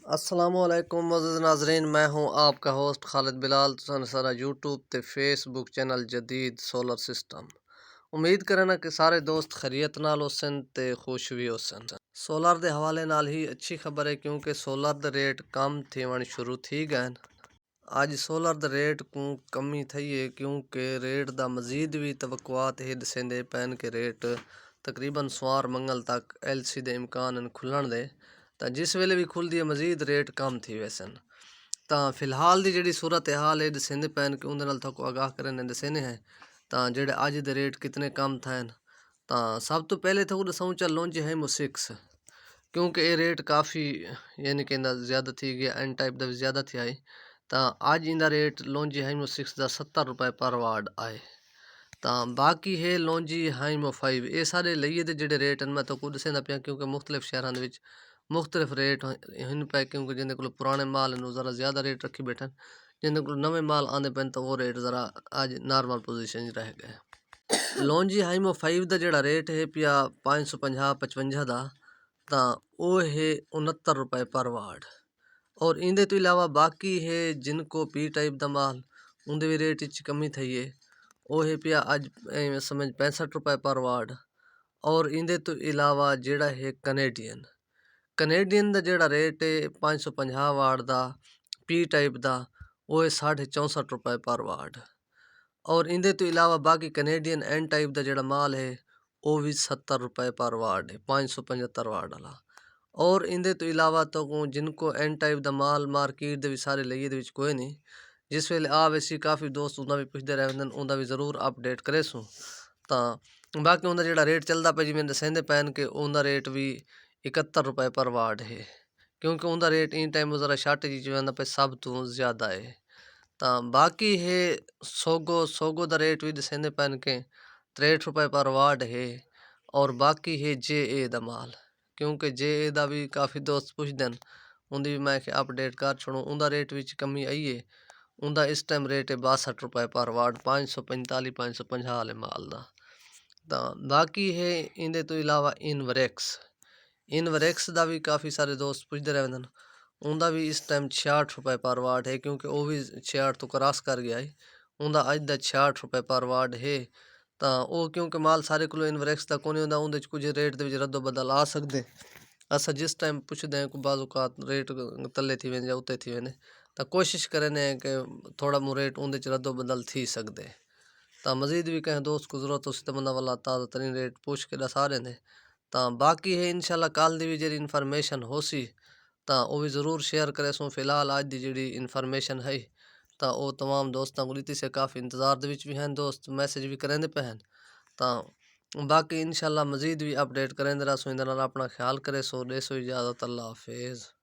अस्सलामुअलैकुम मुअज़्ज़िज़ नाज़रीन, मैं हूं आपका होस्ट खालिद बिलाल। तुसां सारा यूट्यूब ते फेसबुक चैनल जदीद सोलर सिस्टम। उम्मीद करना कि सारे दोस्त खैरियत नाल होसन ते खुश भी होसन। सोलर दे हवाले नाल ही अच्छी खबर है क्योंकि सोलर दे रेट कम थीवण शुरू थी गए। आज सोलर दे रेट को कमी थी है क्योंकि रेट दा मजीद भी तवक्कुआत ही दसेंदे पैन के रेट तकरीबन सोमवार मंगल तक LC दे इम्कान खुलण दे। तो जिस वेले भी खुलदी है मजीद रेट कम थी वैसन। तो फिलहाल की जी सूरत हाल है दसेंदे पैन के उनके नाल थको आगाह करने दसेने हैं। तो जेडे अज दे रेट कितने कम थे। तो सब तो पहले थको दसूँ चल लॉन्च है मो 6 क्योंकि ये रेट काफ़ी यानी कि ज़्यादा थी गया एन टाइप का भी ज़्यादा थी आई। तो अज इंदा रेट लॉन्जी हाइमो 6 का 70 रुपए पर वार्ड आए। तो बाकी है लॉन्जी हाइमो 5 ये सारे लिए दे जेडे रेट मैं तो खुद दसेंदा पिया क्योंकि मुख्तलिफ शहरों के मुख्तलिफ रेट हिन पे क्योंकि जिन्हें को पुराने माल हैं ज़रा ज़्यादा रेट रखी बैठन, जिन्हें को नवे माल आने पैन तो वो रेट ज़रा आज नॉर्मल पोजीशन रह गए। लॉन्जी हाइमो 5 का जोड़ा रेट है पिया 550-55 का। तो वो है 69 रुपए पर वार्ड। और इंदे तो इलावा बाकी है जिनको पी टाइप का माल उनके भी रेट कमी थी है। वो है पिया अज समझ 65 रुपए पर वार्ड। और इंदे तो इलावा जेड़ा है कनेडियन का जोड़ा रेट है 550 वार्ड का पी टाइप का वो है 64.5 रुपए पर वार्ड। और इंदे तो इलावा बाकी कनेडियन एन टाइप का जोड़ा माल है वो भी 70 रुपए पर वार्ड है 575 वार्ड वाला। और इंदे तो इलावा तो जिनको एन टाइप का माल मार्केट दे सारे लिए कोई नहीं। जिस वेले आ वैसी काफ़ी दोस्त उन्हें भी पुछते रहते उनका भी जरूर अपडेट करे सूँ। तो बाकी उनका जोड़ा रेट चलता पे जिमें दसेंदे पैन के उनका रेट भी 71 रुपए पर वार्ड है क्योंकि उनका रेट इन टाइम ज़रा शार्टेज वह पे सब तो ज़्यादा है। तो बाकी है सोगो का रेट भी दसेंदे पैन के 63 रुपए पर वार्ड है। और बाकी है JA का माल क्योंकि JA का भी काफ़ी दोस्त पुछते हैं उनकी भी मैं अपडेट कर छोड़ूँ उनका रेट भी कमी आई है। उनका इस टाइम रेट है 62 रुपए पर वार्ड 545-550 वाले माल का। तो बाकी है इंदे तो इलावा इनवरेक्स का भी काफ़ी सारे दोस्त पुछते रहते हैं उनका भी इस टाइम 66 रुपए पर वार्ड है क्योंकि वो भी 66 तो क्रॉस कर गया है। उनका अज का 66 रुपए पर वार्ड है। तो वो क्योंकि माल सारे को इनवरेक्स का को नहीं उनके कुछ रेट के रद्दो बदल आ सकते। असा जिस टाइम पुछते हैं को बाज़ात रेट तले थी वे या उत्ते थी वे तो कोशिश करें कि थोड़ा मो रेट उनके रद्दो बदल थी सकते। तो मजीद भी कहें दोस्त को जरूरत हो तो बंदा वाला ताज़ा तरीन रेट पूछ के दसा रहे हैं। तो बाकी है इंशाल्लाह कल की भी जी इन्फॉर्मेशन हो सी तो वह भी ज़रूर शेयर करे सूँ। फिलहाल अज की जी इन्फॉर्मेशन है तो वो तमाम दोस्तों को रीति से काफ़ी इंतज़ार भी हैं दोस्त मैसेज भी करेंदे पे हैं। तो बाकी इंशाल्लाह मजीद भी अपडेट करेंदे रह सूँ। अपना ख्याल करे सो दे सो इजाज़त अल्लाह हाफिज़।